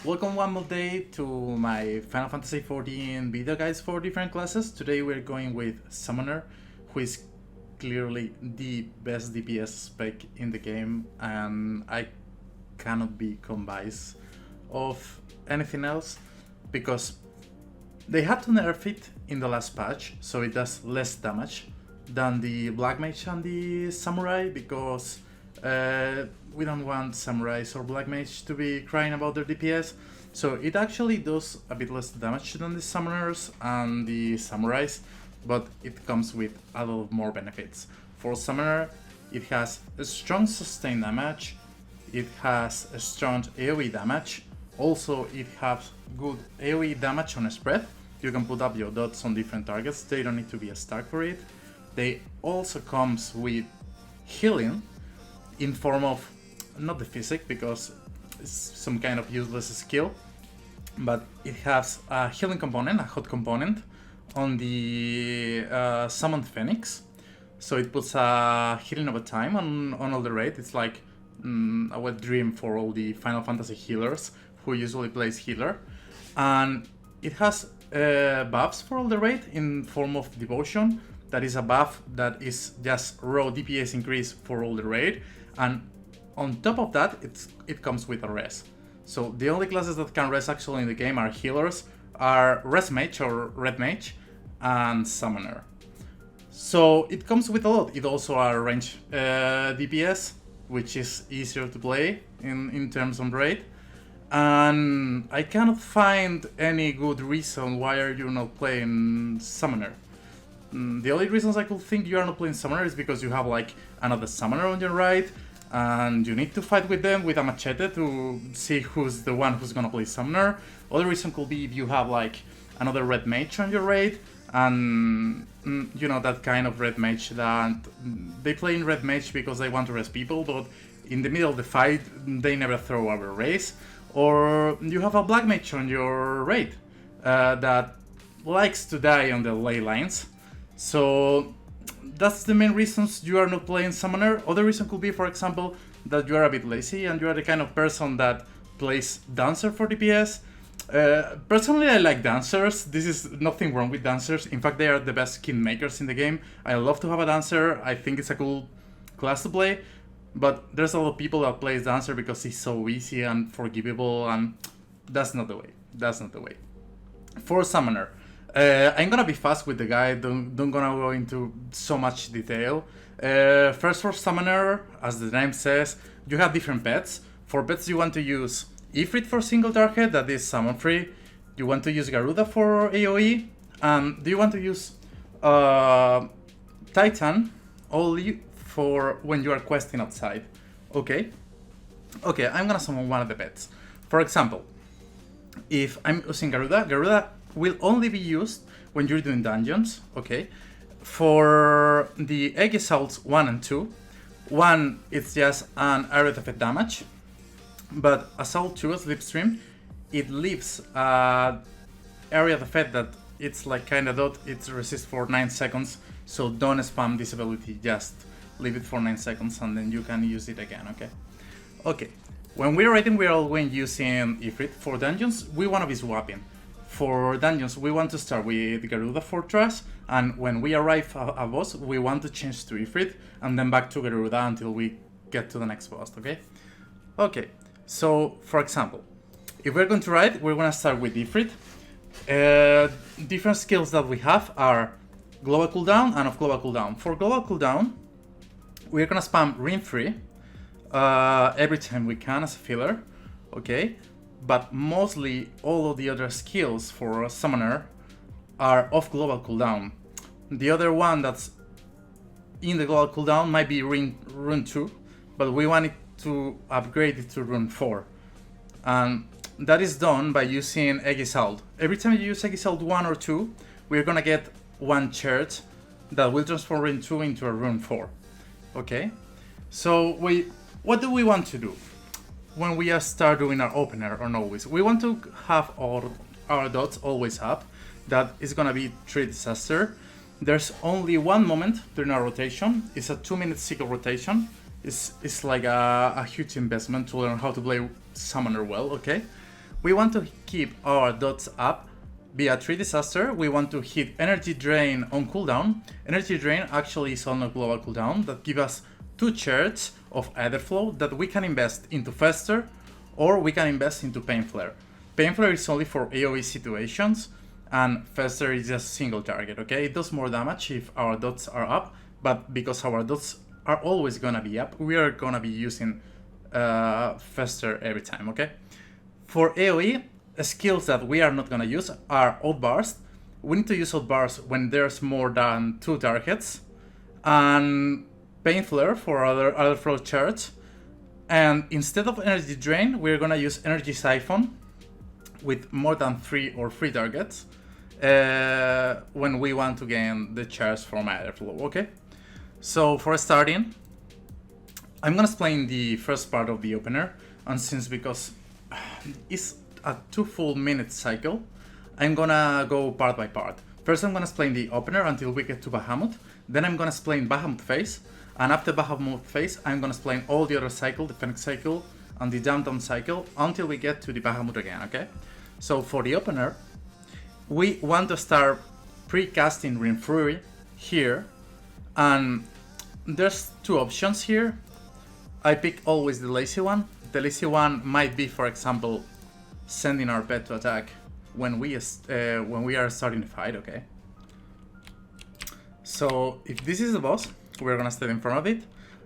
Welcome one more day to my Final Fantasy XIV video guides for different classes. Today we're going with Summoner, who is clearly the best DPS spec in the game, and I cannot be convinced of anything else because they had to nerf it in the last patch, so it does less damage than the Black Mage and the Samurai, because we don't want Samurais or Black Mage to be crying about their DPS. So it actually does a bit less damage than the Summoners and the Samurais, but it comes with a lot more benefits. For Summoner, it has a strong sustain damage, it has a strong AoE damage, also it has good AoE damage on a spread. You can put up your dots on different targets, they don't need to be a stack for it. They also comes with healing in form of, not the physic because it's some kind of useless skill, but it has a healing component, a hot component on the Summoned Phoenix. So it puts a healing over time on all the raid. It's like a wet dream for all the Final Fantasy healers who usually plays healer. And it has buffs for all the raid in form of Devotion. That is a buff that is just raw DPS increase for all the raid. And on top of that, it comes with a res. So the only classes that can res actually in the game are healers, are Res Mage or Red Mage, and Summoner. So it comes with a lot. It also are range DPS, which is easier to play in terms of raid. And I cannot find any good reason why are you not playing Summoner. The only reasons I could think you are not playing Summoner is because you have like another Summoner on your right, and you need to fight with them with a machete to see who's the one who's gonna play Summoner. Other reason could be if you have like another Red Mage on your raid, and you know, that kind of Red Mage that they play in Red Mage because they want to rest people, but in the middle of the fight they never throw over race. Or you have a Black Mage on your raid that likes to die on the ley lines. So that's the main reasons you are not playing Summoner. Other reason could be, for example, that you are a bit lazy and you are the kind of person that plays Dancer for DPS. Personally, I like Dancers. This is nothing wrong with Dancers. In fact, they are the best skin makers in the game. I love to have a Dancer. I think it's a cool class to play. But there's a lot of people that plays Dancer because it's so easy and forgivable, and that's not the way. That's not the way. For Summoner, I'm gonna be fast with the guide, don't gonna go into so much detail. First, for Summoner, as the name says, you have different pets. For pets you want to use Ifrit for single target, that is summon free. You want to use Garuda for AoE, and do you want to use Titan only for when you are questing outside? Okay, I'm gonna summon one of the pets. For example, if I'm using Garuda will only be used when you're doing dungeons, okay? For the Egg Assaults 1 and 2, 1 it's just an area of effect damage, but Assault 2, Slipstream, it leaves area of effect that it's like kinda dot, it resists for 9 seconds, so don't spam this ability, just leave it for 9 seconds and then you can use it again, okay? Okay, when we're raiding, we're always using Ifrit. For dungeons, we wanna be swapping. For dungeons, we want to start with Garuda Fortress, and when we arrive a boss, we want to change to Ifrit, and then back to Garuda until we get to the next boss, okay? Okay, so for example, if we're going to raid, we're gonna start with Ifrit. Different skills that we have are global cooldown and off global cooldown. For global cooldown, we're gonna spam Ring Free every time we can as a filler, okay? But mostly all of the other skills for a Summoner are off global cooldown. The other one that's in the global cooldown might be Rune 2, but we want it to upgrade it to Rune 4. And that is done by using Egg Assault. Every time you use Egg Assault 1 or 2, we're gonna get one charge that will transform Rune 2 into a Rune 4. Okay? So what do we want to do when we start doing our opener or always? We want to have our dots always up. That is gonna be 3 disaster. There's only one moment during our rotation. It's a 2-minute cycle rotation. It's like a huge investment to learn how to play Summoner well, okay? We want to keep our dots up via Tree Disaster. We want to hit Energy Drain on cooldown. Energy Drain actually is on a global cooldown that gives us 2 charges of Ether Flow that we can invest into Fester or we can invest into Pain Flare. Pain Flare is only for AoE situations and Fester is just single target, okay? It does more damage if our dots are up, but because our dots are always gonna be up, we are gonna be using Fester every time, okay? For AoE, skills that we are not gonna use are Outburst. We need to use Outburst when there's more than 2 targets, and Pain Flare for other flow charge. And instead of Energy Drain, we're gonna use Energy Siphon with more than 3 targets when we want to gain the charge from Ether Flow, okay? So for starting, I'm gonna explain the first part of the opener, and since because it's a 2 full minute cycle, I'm gonna go part by part. First I'm gonna explain the opener until we get to Bahamut, then I'm gonna explain Bahamut phase, and after Bahamut phase I'm gonna explain all the other cycle, the Phoenix cycle and the Downtown cycle until we get to the Bahamut again, okay? So for the opener, we want to start pre-casting Ring Fury here, and there's 2 options here. I pick always the lazy one. The lazy one might be, for example, sending our pet to attack when we are starting the fight, okay? So if this is the boss, we're gonna stand in front of it.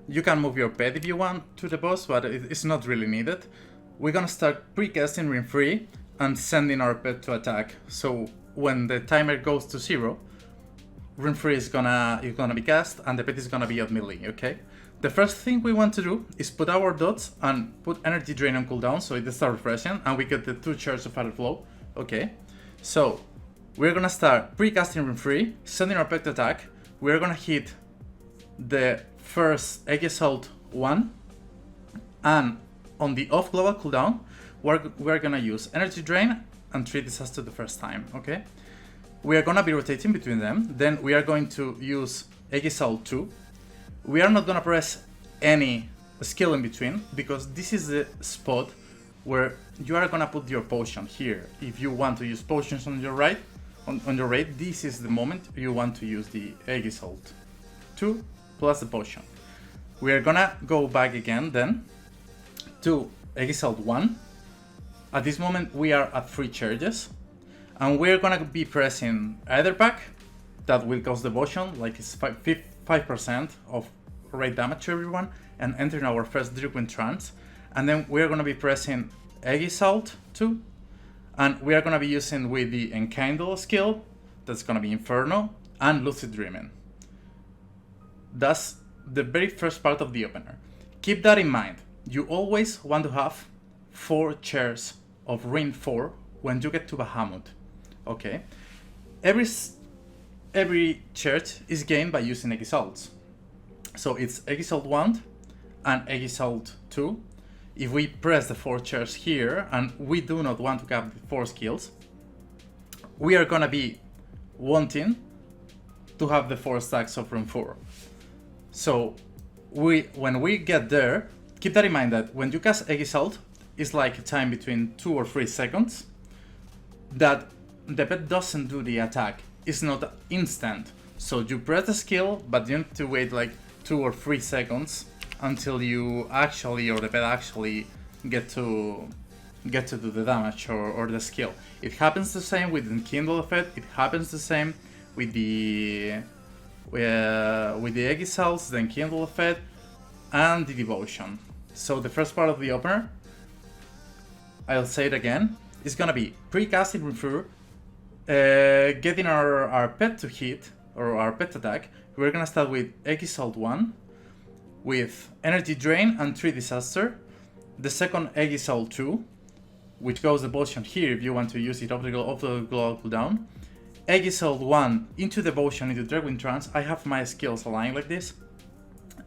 You can move your pet if you want to the boss, but it's not really needed. We're gonna start pre-casting Ring Free and sending our pet to attack. So when the timer goes to 0, Ring Free is gonna be cast and the pet is gonna be at melee, okay? The first thing we want to do is put our dots and put Energy Drain on cooldown so it starts refreshing and we get the 2 charges of Ether Flow, okay? So we're gonna start pre-casting Ring Free, sending our pet to attack. We're gonna hit the first Egg Assault 1, and on the off global cooldown, we're gonna use Energy Drain and Tree Disaster the first time, okay? We are gonna be rotating between them, then we are going to use Egg Assault 2. We are not gonna press any skill in between, because this is the spot where you are gonna put your potion here. If you want to use potions on your right, on your right, this is the moment you want to use the Egg Assault 2 plus the potion. We are gonna go back again then to Egg Assault 1. At this moment we are at 3 charges, and we're gonna be pressing Ether Pack that will cause devotion, like it's 5% of rate damage to everyone, and entering our first Dreadwind Trance. And then we're gonna be pressing Egg Assault 2, and we are gonna be using with the Enkindle skill, that's gonna be Inferno, and Lucid Dreaming. That's the very first part of the opener. Keep that in mind. You always want to have 4 chairs of Ring 4 when you get to Bahamut. Okay? Every church is gained by using Egg Assaults. So it's Egg Assault 1 and Egg Assault 2. If we press the 4 chairs here and we do not want to have the 4 skills, we are gonna be wanting to have the 4 stacks of Ring 4. So when we get there, keep that in mind that when you cast Egg Assault, it's like a time between 2 or 3 seconds that the pet doesn't do the attack. It's not instant. So you press the skill, but you need to wait like 2 or 3 seconds until you actually, or the pet actually, get to do the damage or the skill. It happens the same with the Kindle effect. It happens the same with the Egg Assaults, the Kindle effect, and the Devotion. So the first part of the opener, I'll say it again, is gonna be pre-casting Refer, getting our pet to hit, or our pet attack. We're gonna start with Egg Assault 1, with Energy Drain and Tree Disaster. The second Egg Assault 2, which goes Devotion here if you want to use it off the global cooldown. Egg Assault 1 into Devotion into Dreadwind Trance. I have my skills aligned like this.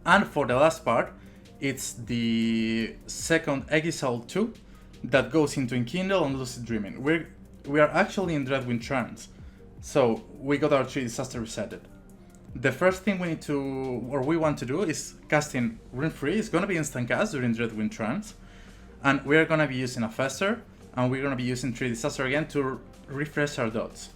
And for the last part, it's the second Egg Assault 2 that goes into Enkindle and Lucid Dreaming. We are actually in Dreadwind Trance, so we got our Tree Disaster resetted. The first thing we want to do is casting Ring Free. It's gonna be instant cast during Dreadwind Trance, and we are gonna be using a Fester and we're gonna be using 3 disaster again to refresh our dots.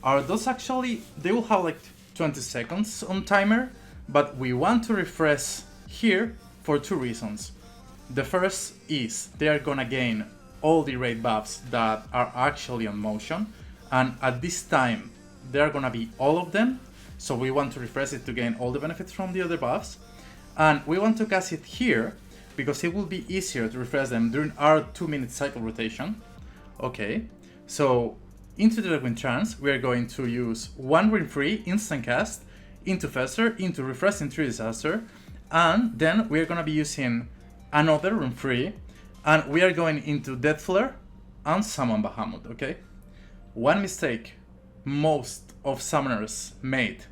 Our dots actually, they will have like 20 seconds on timer, but we want to refresh here for 2 reasons. The first is they are gonna gain all the raid buffs that are actually on motion, and at this time they are gonna be all of them, so we want to refresh it to gain all the benefits from the other buffs. And we want to cast it here because it will be easier to refresh them during our 2-minute cycle rotation. Okay, so into the Dreadwind Trance, we are going to use 1 Ring Free instant cast into Fester, into Refresh in 3 Disaster, and then we are going to be using another Ring Free, and we are going into Death Flare and Summon Bahamut, okay? One mistake most of summoners made: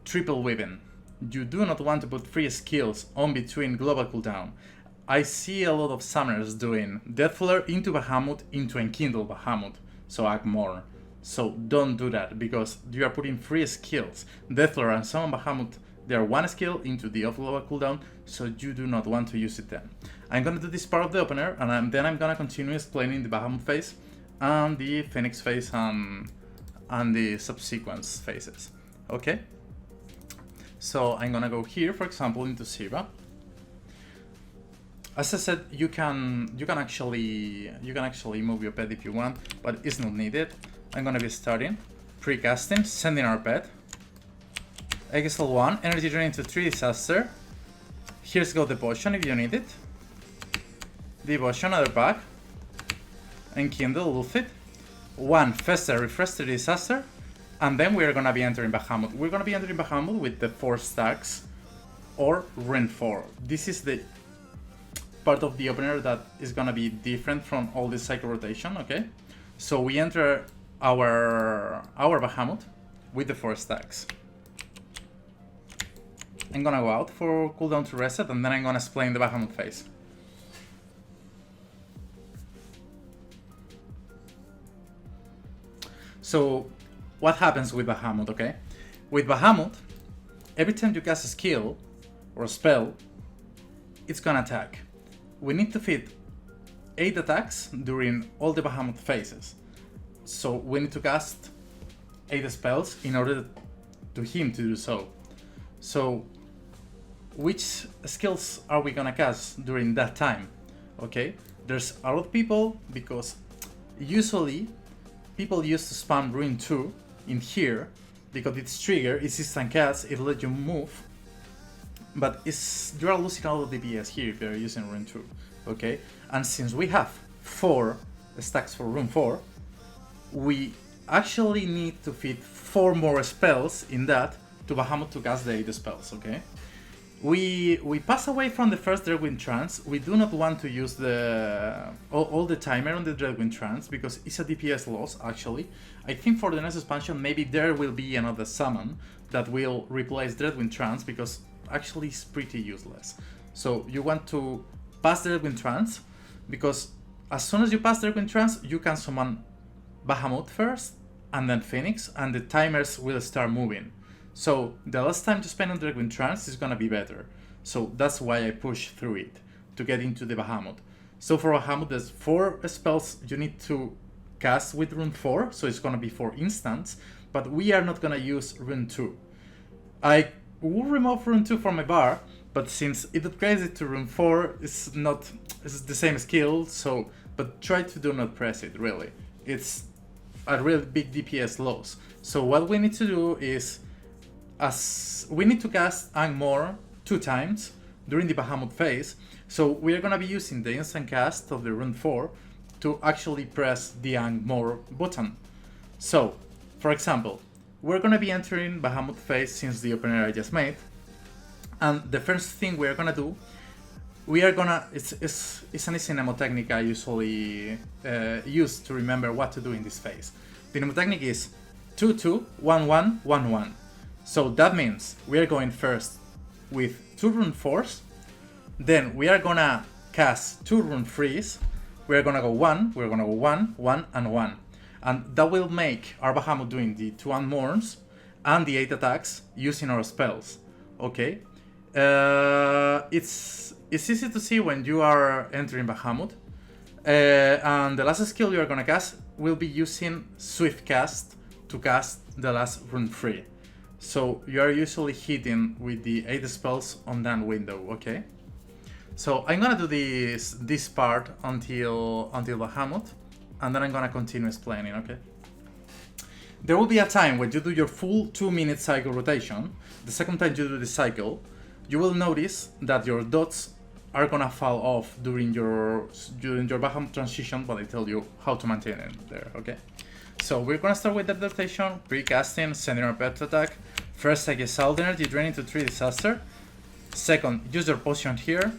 triple weaving. You do not want to put 3 skills on between global cooldown. I see a lot of summoners doing Death Flare into Bahamut into Enkindle Bahamut, so act more. So don't do that, because you are putting 3 skills. Death Flare and Summon Bahamut, they are 1 skill into the off global cooldown, so you do not want to use it then. I'm gonna do this part of the opener, and then I'm gonna continue explaining the Bahamut phase and the Phoenix phase and the subsequent phases. Okay? So I'm gonna go here, for example, into Siva. As I said, you can actually move your pet if you want, but it's not needed. I'm gonna be starting pre-casting, sending our pet. Exile 1, energy drain into 3 disaster. Here's go the potion if you need it. Devotion, another pack. Enkindle, Lufit. 1 Fester, refresh 3 disaster. And then we're gonna be entering Bahamut. We're gonna be entering Bahamut with the 4 stacks or Rune 4. This is the part of the opener that is gonna be different from all the cycle rotation, okay? So we enter our Bahamut with the 4 stacks. I'm gonna go out for cooldown to reset, and then I'm gonna explain the Bahamut phase. So what happens with Bahamut, okay? With Bahamut, every time you cast a skill or a spell, it's gonna attack. We need to fit 8 attacks during all the Bahamut phases. So we need to cast 8 spells in order to him to do so. So which skills are we gonna cast during that time? Okay, there's a lot of people, because usually people used to spam Rune 2 in here because it's trigger, it's instant cast, it lets you move, but you are losing a lot of DPS here if you're using Rune 2, okay? And since we have 4 stacks for Rune 4, we actually need to fit 4 more spells in that to Bahamut to cast the 8 spells, okay? We pass away from the first Dreadwind Trance. We do not want to use all the timer on the Dreadwind Trance because it's a DPS loss, actually. I think for the next expansion maybe there will be another summon that will replace Dreadwind Trance, because actually it's pretty useless. So you want to pass the Dreadwind Trance, because as soon as you pass the Dreadwind Trance you can summon Bahamut first and then Phoenix, and the timers will start moving. So the less time to spend on Dreadwind Trance is gonna be better. So that's why I push through it, to get into the Bahamut. So for Bahamut, there's 4 spells you need to cast with Rune 4, so it's gonna be 4 instants, but we are not gonna use Rune 2. I will remove Rune 2 from my bar, but since it upgrades it to Rune 4, it's the same skill, so, but try to do not press it, really. It's a really big DPS loss. So what we need to do is, we need to cast Angmor 2 times during the Bahamut phase, so we are gonna be using the instant cast of the Rune 4 to actually press the Angmor button. So, for example, we're gonna be entering Bahamut phase since the opener I just made, and the first thing we are gonna do, it's an easy mnemotechnic I usually use to remember what to do in this phase. The mnemotechnic is 2-2-1-1-1-1. So that means we are going first with 2 Rune 4s, then we are gonna cast 2 Rune 3s, we're gonna go 1, we're gonna go 1, 1, and 1. And that will make our Bahamut doing the 2 Unmourns and the 8 attacks using our spells, okay? It's easy to see when you are entering Bahamut. And the last skill you're gonna cast will be using Swift Cast to cast the last rune free. So you are usually hitting with the 8 spells on that window, okay? So I'm gonna do this part until Bahamut, and then I'm gonna continue explaining, okay? There will be a time when you do your full 2-minute cycle rotation. The second time you do the cycle, you will notice that your dots are gonna fall off during your Bahamut transition, but I tell you how to maintain it there, okay? So we're gonna start with the adaptation, pre-casting, sending our pet to attack. First, I Exalt Energy Drain into 3 Disaster. Second, use your potion here.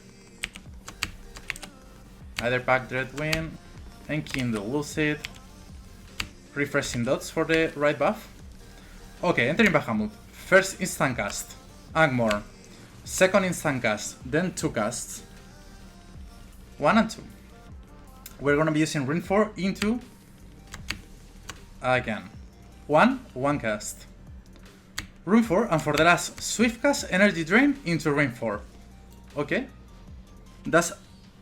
Either pack Dreadwind, Enkindle Lucid. Refreshing dots for the right buff. Okay, entering Bahamut. First instant cast, Angmor. Second instant cast, then 2 casts. 1 and 2. We're gonna be using Rune 4 into again. 1 cast. Rune 4, and for the last Swift Cast, Energy Drain into Rune 4. Okay? That's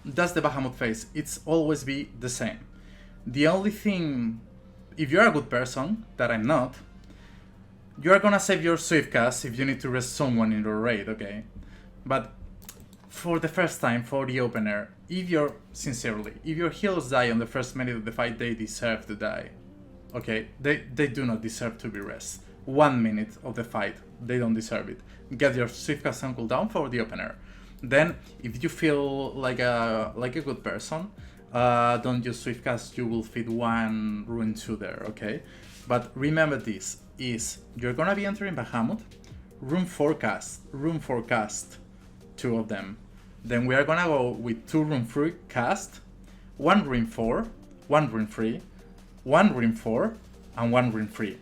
the Bahamut phase. It's always be the same. The only thing, if you're a good person, that I'm not, you're gonna save your Swift Cast if you need to rest someone in your raid, okay? But for the first time, for the opener, if your healers die on the first minute of the fight, they deserve to die. Okay, they do not deserve to be rest. 1 minute of the fight, they don't deserve it. Get your Swift Cast and cooldown for the opener. Then, if you feel like a good person, don't use Swift Cast, you will feed 1 Rune 2 there, okay? But remember this, is you're gonna be entering Bahamut, Rune 4 cast, 2 of them. Then we are gonna go with 2 Rune 3 cast, 1 Rune 4, 1 Rune 3, 1 Rune 4, and 1 Rune 3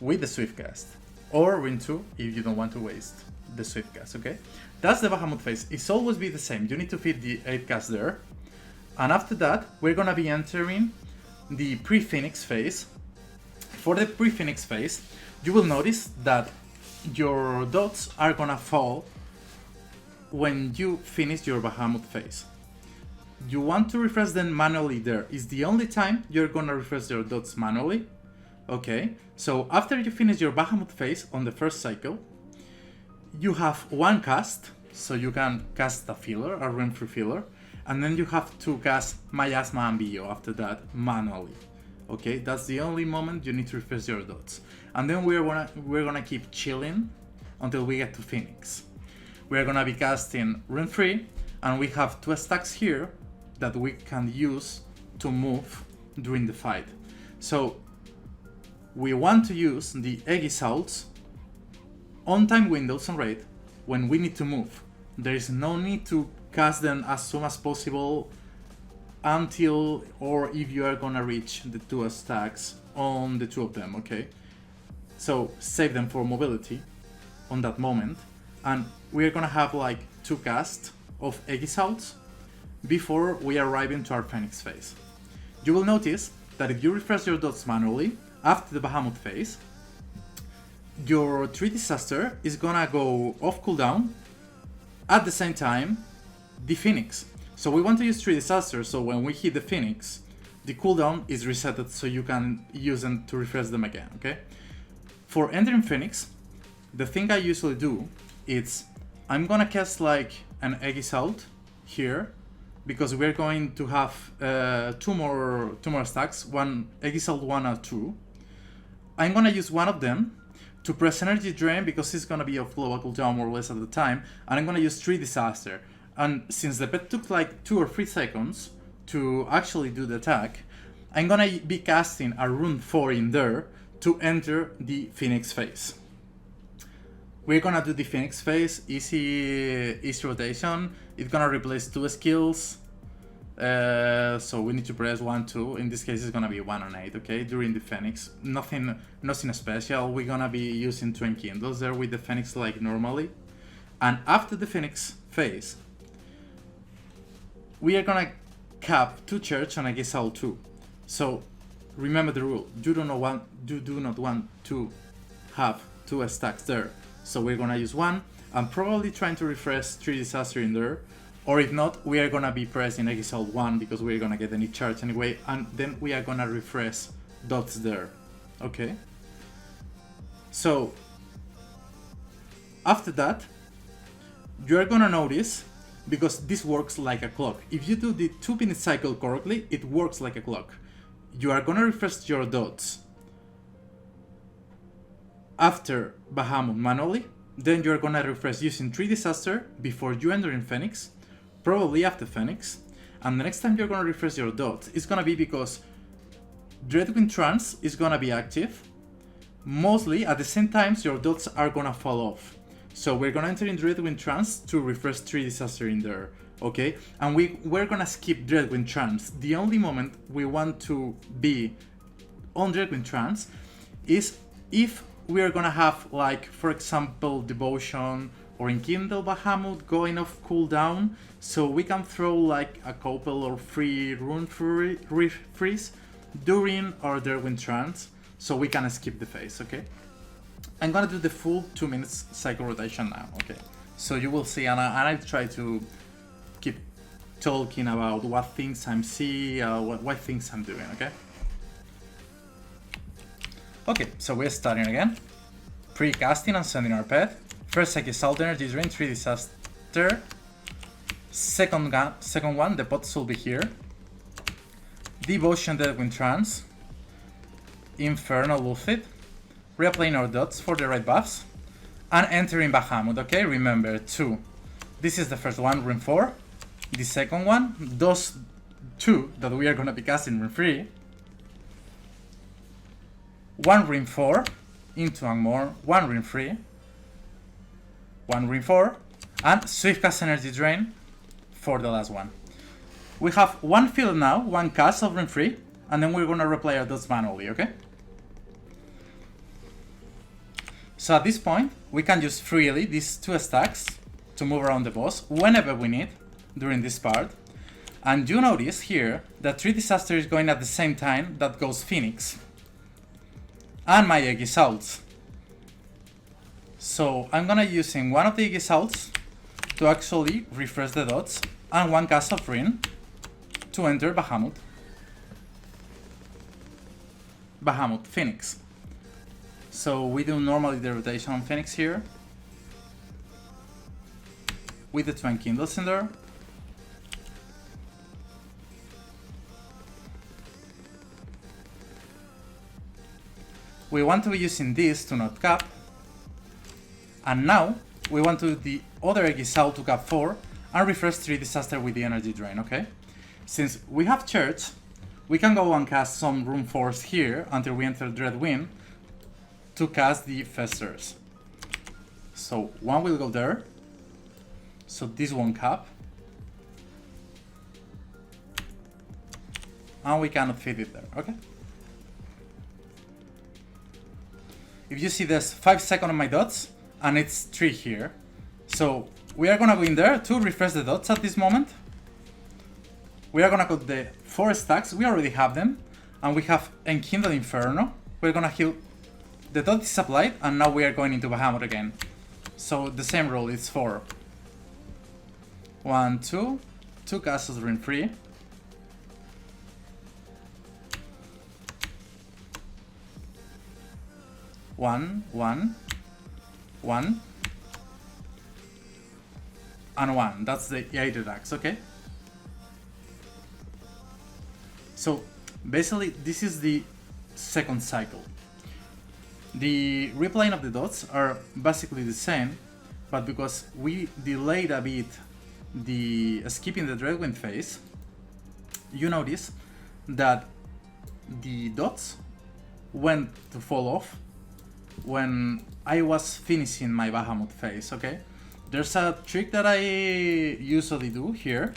with the Swift Cast, or Rune 2 if you don't want to waste the Swift Cast, okay? That's the Bahamut phase. It's always be the same. You need to feed the 8 cast there, and after that we're gonna be entering the pre-Phoenix phase. For the pre-Phoenix phase, you will notice that your dots are gonna fall when you finish your Bahamut phase. You want to refresh them manually there. It's the only time you're gonna refresh your dots manually. Okay, so after you finish your Bahamut phase on the first cycle, you have 1 cast, so you can cast a filler, a Rune 3 filler, and then you have to cast Miasma and Bio after that manually. Okay, that's the only moment you need to refresh your dots. And then we're gonna keep chilling until we get to Phoenix. We're gonna be casting Rune 3, and we have 2 stacks here that we can use to move during the fight. So we want to use the Egg Assaults on time windows on raid when we need to move. There is no need to cast them as soon as possible until or if you are gonna reach the 2 stacks on the 2 of them, okay? So save them for mobility on that moment, and we're gonna have like 2 casts of Egg Assaults before we arrive into our Phoenix phase. You will notice that if you refresh your dots manually after the Bahamut phase, your 3 Disaster is gonna go off cooldown at the same time the Phoenix. So we want to use 3 Disaster, so when we hit the Phoenix, the cooldown is resetted so you can use them to refresh them again, okay? For entering Phoenix, the thing I usually do is I'm gonna cast like an Egg Assault here, because we're going to have 2 more stacks, 1 Egg Assault 1 and 2. I'm gonna use 1 of them to press Energy Drain because it's gonna be off global cooldown more or less at the time, and I'm gonna use 3 Disaster. And since the pet took like 2 or 3 seconds to actually do the attack, I'm gonna be casting a Rune 4 in there to enter the Phoenix phase. We're gonna do the Phoenix phase, easy rotation. It's gonna replace 2 skills. So we need to press 1, 2. In this case, it's gonna be 1 and 8, okay? During the Phoenix, nothing special. We're gonna be using 2 Enkindles there with the Phoenix like normally. And after the Phoenix phase, we are gonna cap 2 Church and I guess all 2. So remember the rule: you do not want to have 2 stacks there. So we're gonna use 1. I'm probably trying to refresh 3 Disaster in there, Or if not, we are gonna be pressing Exalt 1 because we're gonna get any charge anyway, and then we are gonna refresh dots there, okay? So, after that, you are gonna notice, because this works like a clock. If you do the 2-minute cycle correctly, it works like a clock. You are gonna refresh your dots after Bahamut manually, then you're gonna refresh using 3 Disaster before you enter in Phoenix, probably after Phoenix, and the next time you're gonna refresh your dots, it's gonna be because Dreadwind Trance is gonna be active. Mostly at the same time your dots are gonna fall off. So we're gonna enter in Dreadwind Trance to refresh 3 Disaster in there, okay? And we're gonna skip Dreadwind Trance. The only moment we want to be on Dreadwind Trance is if we are gonna have, like, for example, Devotion or Enkindle Bahamut going off cooldown, so we can throw like a couple or 3 rune freeze during our Dreadwind Trance, so we can skip the phase, okay? I'm gonna do the full 2 minutes cycle rotation now, okay? So you will see, and I try to keep talking about what things I'm seeing, what things I'm doing, okay? Okay, so we're starting again. Pre-casting and sending our pet. First Exalt Energy Drain, 3 Disaster. Second one, the pots will be here. Devotion Dreadwind Trance. Infernal Wolfit. Reapplying our dots for the right buffs. And entering Bahamut, okay? Remember, 2. This is the first one, rune 4. The second one, those 2 that we are gonna be casting rune 3. 1 rune 4 into Angmor, 1 rune 3, 1 rune 4, and Swift Cast Energy Drain for the last one. We have 1 field now, 1 cast of rune 3, and then we're gonna replay our dots manually, okay? So at this point, we can use freely these 2 stacks to move around the boss whenever we need during this part. And you notice here that 3 Disaster is going at the same time that goes Phoenix. And my Exalts. So I'm gonna using one of the Exalts to actually refresh the dots and 1 cast of Rin to enter Bahamut. Bahamut, Phoenix. So we do normally the rotation on Phoenix here. With the 2 Kindles in there. We want to be using this to not cap. And now we want to do the other Exalt to cap 4 and refresh 3 Disaster with the Energy Drain, okay? Since we have Church, we can go and cast some rune 4s here until we enter Dreadwind to cast the Festers. So 1 will go there. So this won't cap. And we cannot fit it there, okay? If you see there's 5 seconds on my dots, and it's 3 here. So we are gonna go in there to refresh the dots at this moment. We are gonna cut the 4 stacks, we already have them. And we have Enkindle Inferno. We're gonna heal, the dot is applied, and now we are going into Bahamut again. So the same rule, it's 4. 1, 2, 2 castles rune 3. 1, 1, 1, and 1. That's the 8 attacks, okay? So basically this is the second cycle. The replaying of the dots are basically the same, but because we delayed a bit the skipping the Dreadwind phase, you notice that the dots went to fall off when I was finishing my Bahamut phase, okay? There's a trick that I usually do here,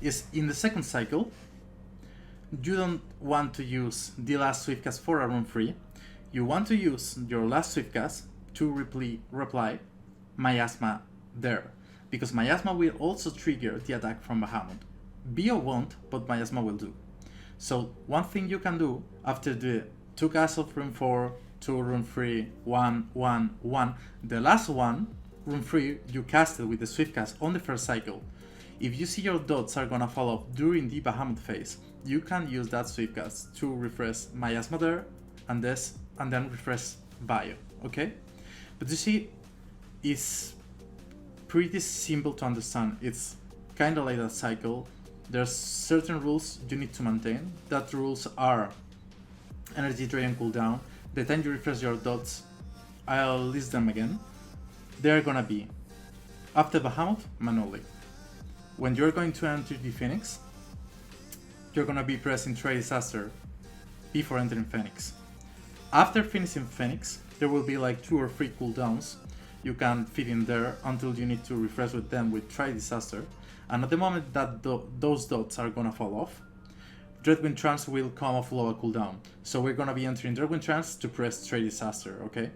is in the second cycle, you don't want to use the last Swiftcast for a rune 3, you want to use your last Swiftcast to reply Miasma there, because Miasma will also trigger the attack from Bahamut. Bio won't, but Miasma will do. So one thing you can do after the 2 casts of rune 4, 2 rune 3, 1, 1, 1, the last one rune 3, you cast it with the Swift Cast on the first cycle. If you see your dots are gonna fall off during the Bahamut phase, you can use that Swift Cast to refresh Miasma there, and then refresh Bio, okay? But you see, it's pretty simple to understand. It's kind of like that cycle. There's certain rules you need to maintain. That rules are energy drain and cooldown. The time you refresh your dots, I'll list them again. They're gonna be after Bahamut, manually. When you're going to enter the Phoenix, you're gonna be pressing Try Disaster before entering Phoenix. After finishing Phoenix, there will be like 2 or 3 cooldowns you can fit in there until you need to refresh with them with Try Disaster. And at the moment that those dots are gonna fall off, Dreadwind Trance will come off lower cooldown. So we're gonna be entering Dreadwind Trance to press Try Disaster, okay?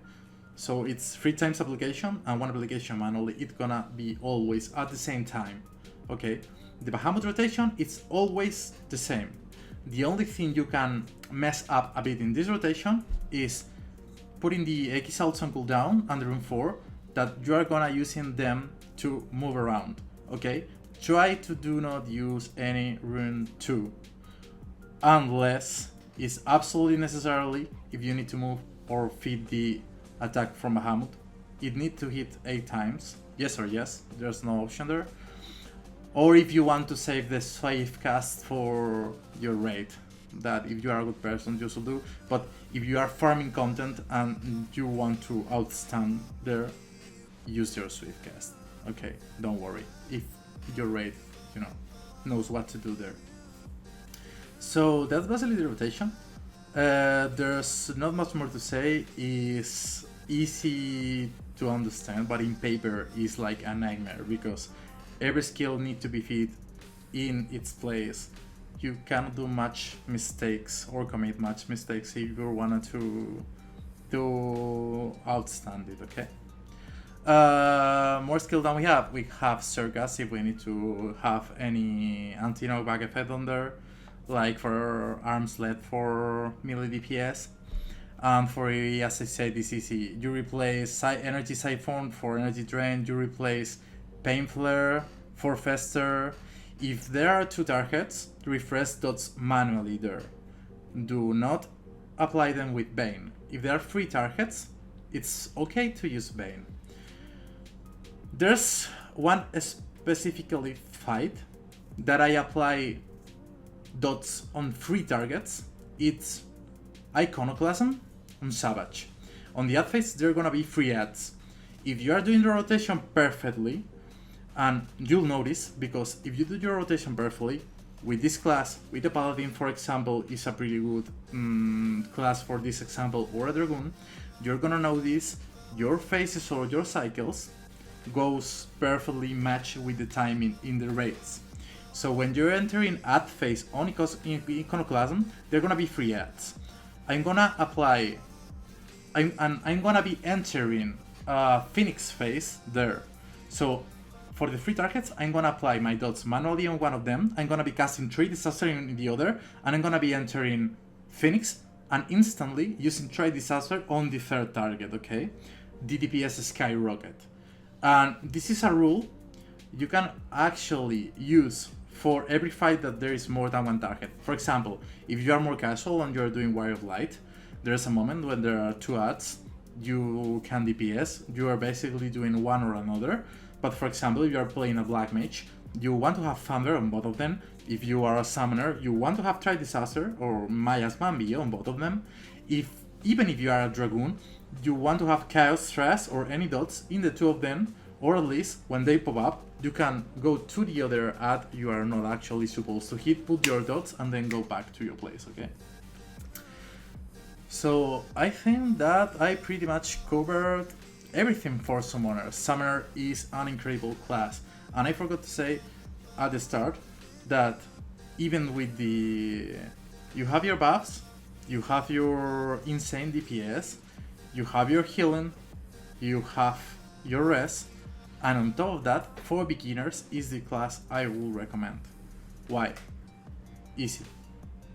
So it's 3 times application and 1 application manually. It's gonna be always at the same time, okay? The Bahamut rotation, it's always the same. The only thing you can mess up a bit in this rotation is putting the X-Salts on cooldown under rune 4, that you are gonna using them to move around, okay? Try to do not use any rune 2, unless it's absolutely necessarily if you need to move or feed the attack from Bahamut. It needs to hit 8 times, yes or yes, there's no option there. Or if you want to save the Swift Cast for your raid, that if you are a good person you should do. But if you are farming content and you want to outstand there, use your Swift Cast. Okay, don't worry if your raid, knows what to do there. So that's basically the rotation. There's not much more to say. It's easy to understand, but in paper is like a nightmare because every skill needs to be fit in its place. You cannot do much mistakes or commit much mistakes if you wanted to outstand it, okay? More skill than we have. We have Circus if we need to have any anti-knockback effect on there, like for arms led for melee DPS. And for AoE, as I said, it's easy. You replace Energy Siphon for Energy Drain, you replace Pain Flare for Fester. If there are 2 targets, refresh dots manually there. Do not apply them with Bane. If there are 3 targets, it's okay to use Bane. There's one specifically fight that I apply dots on 3 targets. It's Iconoclasm on Savage. On the ad phase, there are gonna be 3 ads. If you are doing the rotation perfectly, and you'll notice, because if you do your rotation perfectly, with this class, with a Paladin for example, is a pretty good class for this example, or a Dragoon, you're gonna notice your phases or your cycles goes perfectly matched with the timing in the raids. So when you're entering ad phase on Iconoclasm, there are gonna be 3 ads. I'm gonna be entering Phoenix phase there. So for the 3 targets, I'm gonna apply my dots manually on one of them. I'm gonna be casting Try Disaster in the other, and I'm gonna be entering Phoenix and instantly using Try Disaster on the 3rd target, okay? The DPS skyrocket. And this is a rule you can actually use for every fight that there is more than 1 target. For example, if you are more casual and you're doing Wire of Light, there's a moment when there are 2 ads, you can DPS, you are basically doing one or another. But for example, if you are playing a Black Mage, you want to have Thunder on both of them. If you are a Summoner, you want to have Try Disaster or Miasma and Bio on both of them. Even if you are a Dragoon, you want to have Chaos, Stress or any dots in the 2 of them, or at least when they pop up, you can go to the other ad you are not actually supposed to hit, put your dots, and then go back to your place, okay? So I think that I pretty much covered everything for Summoner. Summoner is an incredible class, and I forgot to say at the start that even with you have your buffs, you have your insane DPS, you have your healing, you have your res, and on top of that, for beginners is the class I will recommend. Why? Easy.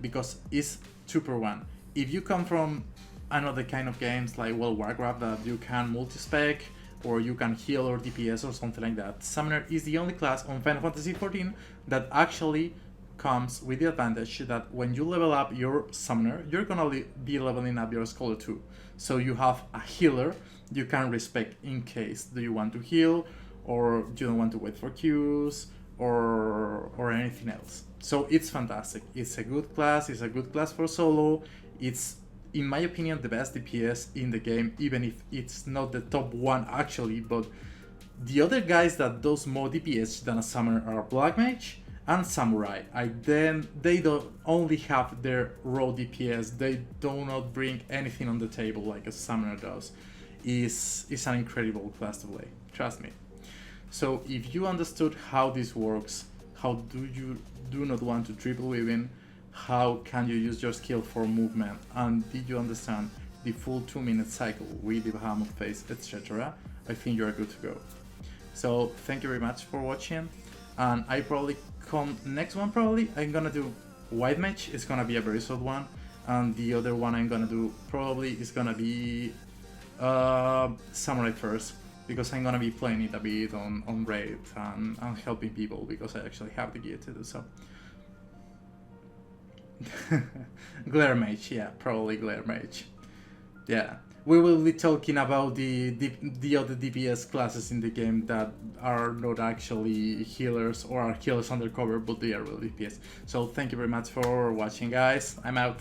Because it's 2-per-1. If you come from another kind of games like World of Warcraft that you can multi-spec, or you can heal or DPS or something like that. Summoner is the only class on Final Fantasy XIV that actually comes with the advantage that when you level up your Summoner, you're gonna be leveling up your Scholar too. So you have a healer you can respec in case do you want to heal, or you don't want to wait for queues, or anything else. So it's fantastic. It's a good class. It's a good class for solo. It's, in my opinion, the best DPS in the game, even if it's not the top one actually. But the other guys that does more DPS than a Summoner are Black Mage and Samurai. They don't only have their raw DPS. They do not bring anything on the table like a Summoner does. Is an incredible class to play. Trust me. So if you understood how this works, how do you do not want to triple weaving, how can you use your skill for movement, and did you understand the full 2-minute cycle with the Bahamut phase, etc., I think you are good to go. So thank you very much for watching, and I probably come next one, I'm gonna do White Mage. It's gonna be a very short one, and the other one I'm gonna do probably is gonna be Samurai first, because I'm gonna be playing it a bit on raid and helping people, because I actually have the gear to do so. Glare Mage, yeah, probably Glare Mage. Yeah, we will be talking about the other DPS classes in the game that are not actually healers or are healers undercover, but they are real DPS. So thank you very much for watching, guys. I'm out.